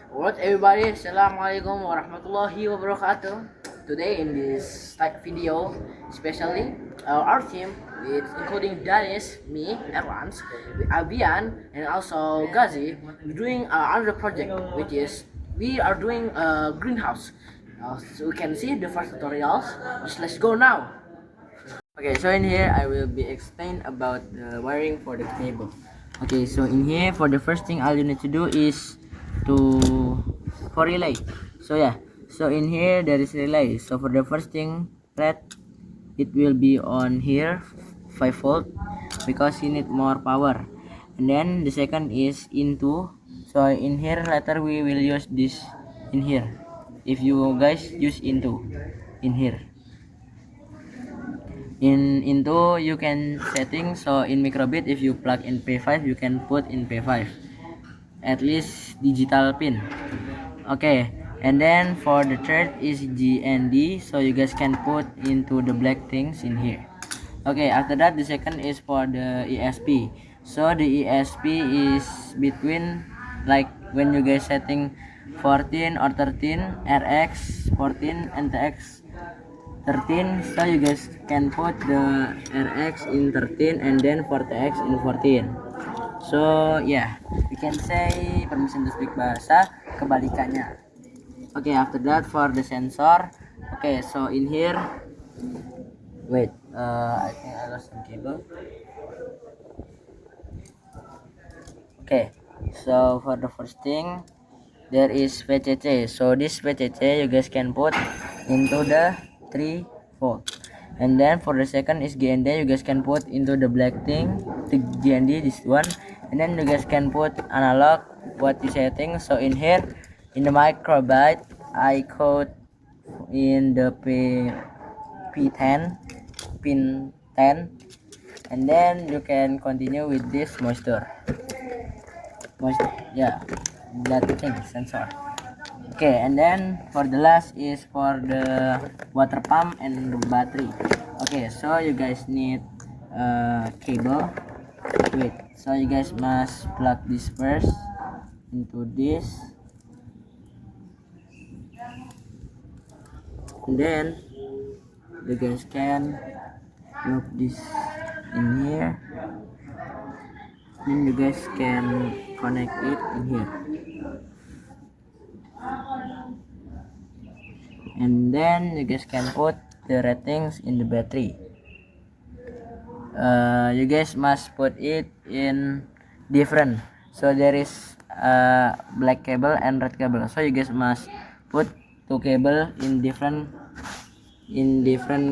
What everybody, Assalamualaikum warahmatullahi wabarakatuh. Today in this video, especially our team, it's including Danis, me, Erwans, Abian, and also Gazi, we're doing another project, which is we are doing a greenhouse. So we can see the first tutorials. Just let's go now. Okay, so in here I will be explain about the wiring for the cable. Okay, so in here for the first thing all you need to do is to for relay. So yeah, so in here there is relay. So for the first thing, red, it will be on here 5 volt because you need more power. And then the second is into. So in here later we will use this in here. If you guys use in here. Into you can setting, so in microbit if you plug in P5 you can put in P5 at least digital pin. Okay, and then for the third is G and D, so you guys can put into the black things in here. Okay, after that the second is for the ESP. So the ESP is between, like when you guys setting 14 or 13 RX 14 and TX 13, so you guys can put the RX in 13 and then 40X in 14. So yeah, we can say permission to speak bahasa kebalikannya. Okay, after that for the sensor. Okay, so in here, wait, I think I lost some cable. Okay, so for the first thing there is VCC. So this VCC you guys can put into the 3 volt. And then for the second is GND, you guys can put into the black thing, the GND, this one. And then you guys can put analog what you setting. So in here in the microbyte I code in the P10 pin 10, and then you can continue with this moisture, yeah, that thing sensor. Okay, and then for the last is for the water pump and the battery. Okay, so you guys need cable. Wait, so you guys must plug this first into this, and then you guys can plug this in here, then you guys can connect it in here, and then you guys can put the ratings in the battery. You guys must put it in different, so there is black cable and red cable, so you guys must put two cable in different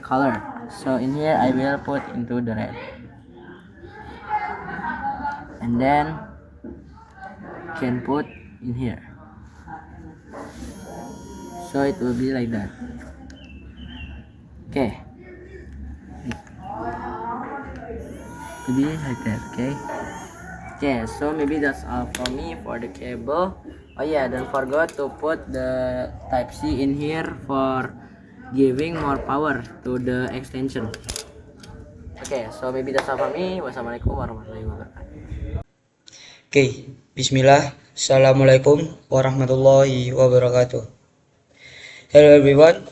color. So in here I will put into the red, and then can put in here, so it will be like that. Okay, to be like that. Okay, so maybe that's all for me for the cable. Oh yeah, don't forget to put the type C in here for giving more power to the extension. Okay, so maybe that's all for me. Wassalamualaikum warahmatullahi wabarakatuh. Oke, bismillah. Assalamualaikum warahmatullahi wabarakatuh. Hello everyone,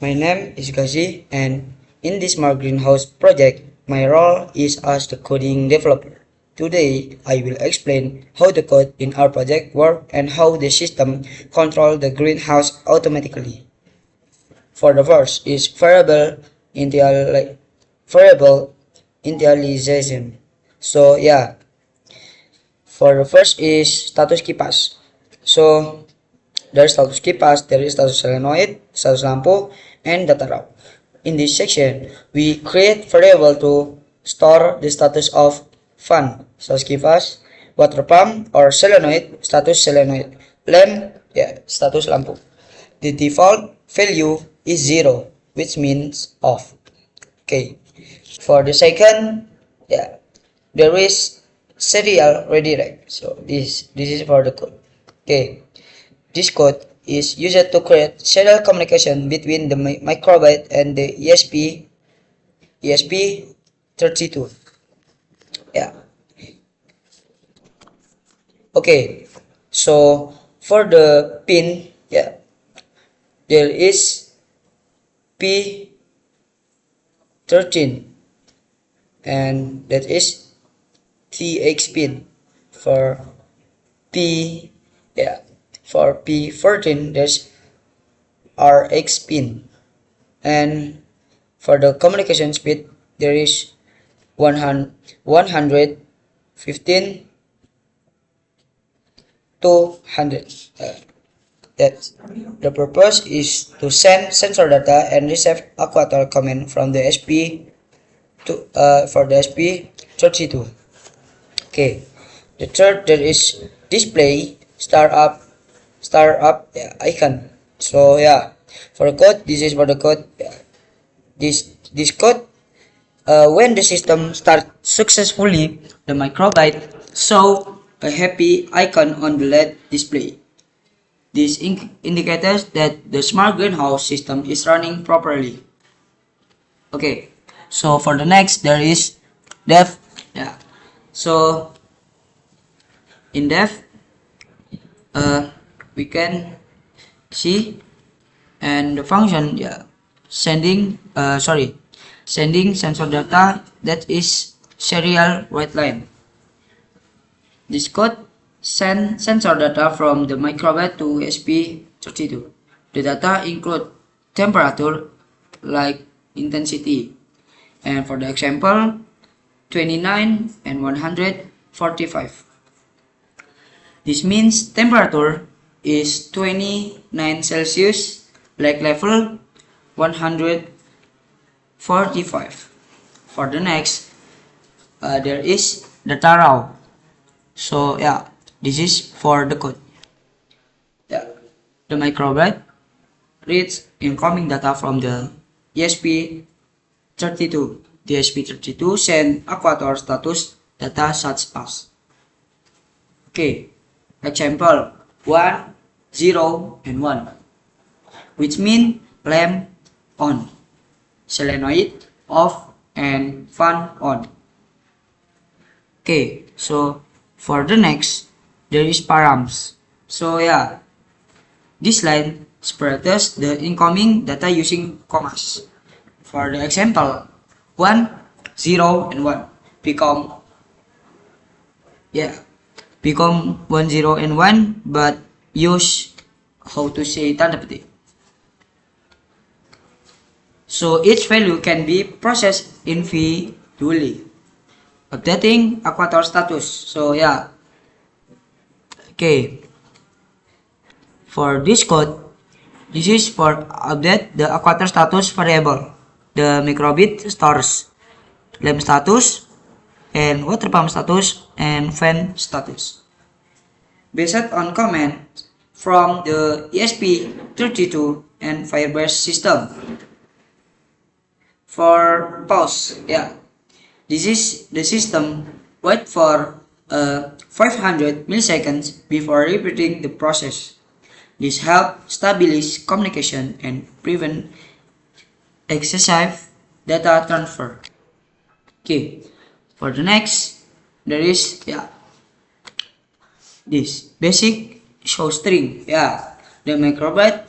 my name is Gazi, and in this smart greenhouse project, my role is as the coding developer. Today, I will explain how the code in our project works and how the system controls the greenhouse automatically. For the first is variable initialization. So yeah, for the first is status kipas. So there is status kipas, there is status solenoid, status lampu, and data route. In this section, we create variable to store the status of fan, status kipas, water pump or solenoid, status solenoid, lamp, yeah, status lampu. The default value is 0, which means off. Okay. For the second, yeah, there is serial redirect. So this is for the code. Okay. This code is used to create serial communication between the microbyte and the ESP32. Yeah. Okay. So For the pin, yeah, there is P13, and that is TX pin. For P, yeah, for P14, there's RX pin, and for the communication speed, there is 115 to 100. That the purpose is to send sensor data and receive actuator command from the SP to for the SP32. Okay. The third, there is display startup icon. So yeah, for the code, this is for the code. Yeah. This code, when the system starts successfully, the microbyte show a happy icon on the LED display. This indicates that the smart greenhouse system is running properly. Okay, so for the next, there is def. Yeah. So in def, we can see, and the function, yeah, sending sending sensor data, that is serial write line. This code send sensor data from the microbyte to SP32. The data include temperature, light intensity, and for the example, 29 and 145. This means temperature is 29 Celsius, light level 145. For the next, there is data raw. So yeah, this is for the code. Yeah, the microbyte reads incoming data from the ESP32. The ESP32 send actuator status data such as, okay, example 1, 0, and 1, which mean lamp on, solenoid off, and fan on. Okay, so for the next, there is params. So yeah, this line separates the incoming data using commas. For the example, 1, 0, and 1 become 1, 0, and 1, but use how to say tanda petik. So each value can be processed individually. Updating actuator status. So yeah. Okay. For this code, this is for update the actuator status variable. The microbit stores lamp status and water pump status and fan status. Based on command from the ESP32 and Firebase system. For pause, yeah, this is the system wait for 500 milliseconds before repeating the process. This helps stabilize communication and prevent excessive data transfer. Okay, for the next, there is this basic show string. Yeah, the microbyte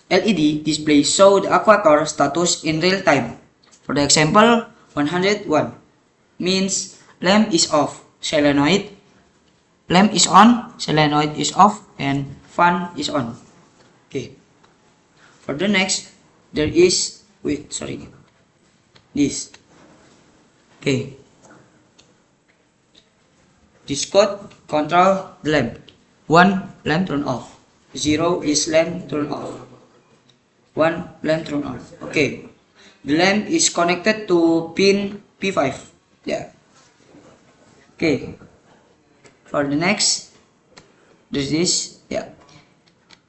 LED display show the actuator status in real time. For the example, 101 means lamp is off, solenoid lamp is on, solenoid is off, and fan is on. Okay. For the next, there is this. Okay. This code control the lamp. 1, lamp turn off. 0 is lamp turn off. 1, lamp turn on. Okay. The lamp is connected to pin P5. Yeah. Okay. For the next, there's this. Yeah.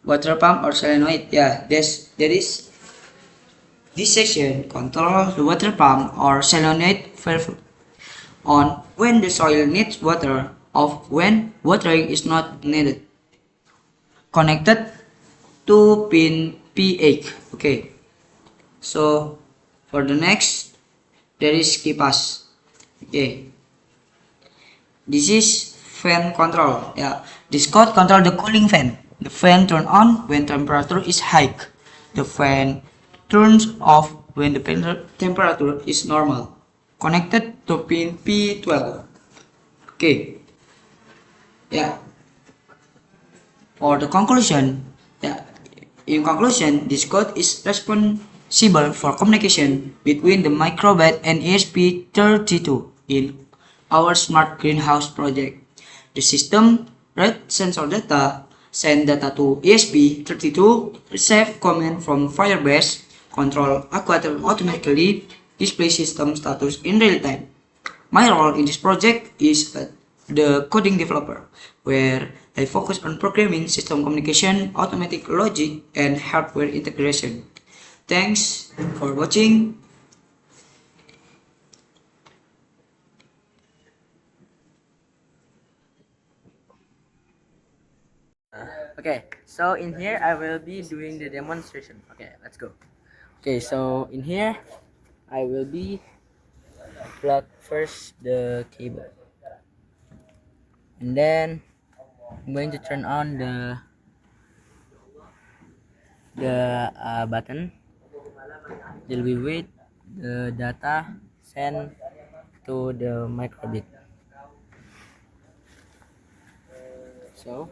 Water pump or solenoid. Yeah. There is this section control the water pump or solenoid valve on when the soil needs water, off when watering is not needed. Connected to pin P8. Okay. So for the next, there is kipas. Okay. This is fan control. Yeah. This code control the cooling fan. The fan turns on when temperature is high. The fan turns off when the temperature is normal. Connected to pin P12. Okay. Yeah. For the conclusion, yeah, in conclusion, this code is responsible for communication between the microbit and ESP32 in our smart greenhouse project. The system read sensor data, send data to ESP32, receive command from Firebase, control automatically display system status in real time. My role in this project is the coding developer, where I focus on programming, system communication, automatic logic, and hardware integration. Thanks for watching. Okay, so in here I will be doing the demonstration. Okay, let's go. Okay, so in here I will be plug first the cable, and then I'm going to turn on the button till we wait the data sent to the microbit. So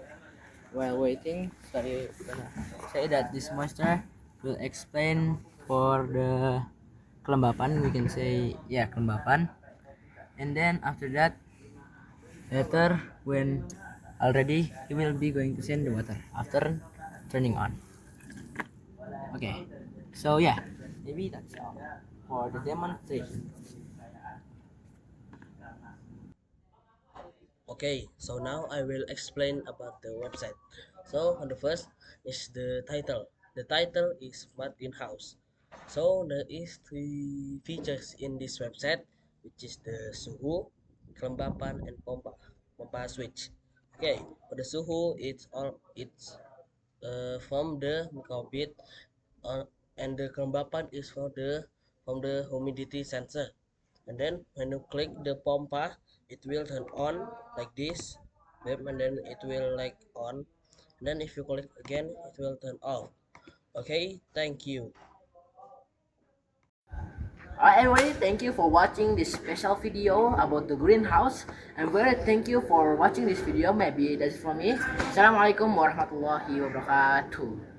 while waiting, sorry, gonna say that this monster will explain for the kelembapan. We can say yeah, kelembapan, and then after that, later when already he will be going to send the water after turning on. Okay, so yeah, maybe that's all for the demonstration. Okay, so now I will explain about the website. So on the first is the title. The title is Smart Greenhouse. So there is three features in this website, which is the suhu, kelembapan, and pompa switch. Okay, for the suhu, it's from the microbit, and the kelembapan is from the humidity sensor. And then when you click the pompa, it will turn on like this, and then it will like on, and then if you click again, it will turn off. Okay, thank you. Alright, anyway, thank you for watching this special video about the greenhouse. And very thank you for watching this video. Maybe that's it from me. Assalamualaikum warahmatullahi wabarakatuh.